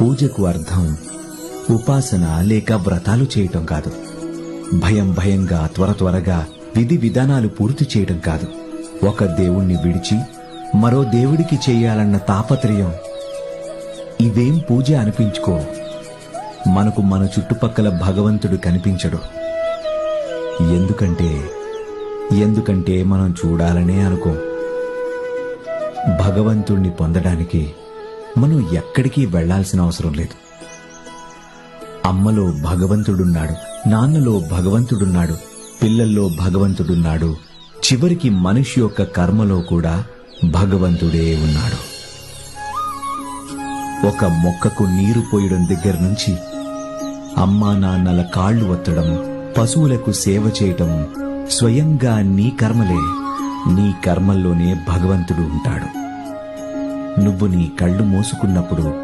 పూజకు అర్థం ఉపాసన లేక వ్రతాలు చేయటం కాదు. భయంగా త్వరగా విధి విధానాలు పూర్తి చేయటం కాదు. ఒక దేవుణ్ణి విడిచి మరో దేవుడికి చేయాలన్న తాపత్రయం ఇవేం పూజ అనిపించుకో. మనకు మన చుట్టుపక్కల భగవంతుడు కనిపించడు. ఎందుకంటే మనం చూడాలనే అనుకో. భగవంతుణ్ణి పొందడానికి మనం ఎక్కడికి వెళ్లాల్సిన అవసరం లేదు. అమ్మలో భగవంతుడున్నాడు, నాన్నలో భగవంతుడున్నాడు, పిల్లల్లో భగవంతుడున్నాడు, చివరికి మనిషి యొక్క కర్మలో కూడా భగవంతుడే ఉన్నాడు. ఒక మొక్కకు నీరు పోయడం దగ్గర నుంచి అమ్మా నాన్నల కాళ్లు ఒత్తడం, పశువులకు సేవ చేయటం స్వయంగా నీ కర్మలే. నీ కర్మల్లోనే భగవంతుడు ఉంటాడు. నువ్వు నీ కళ్ళు మూసుకున్నప్పుడు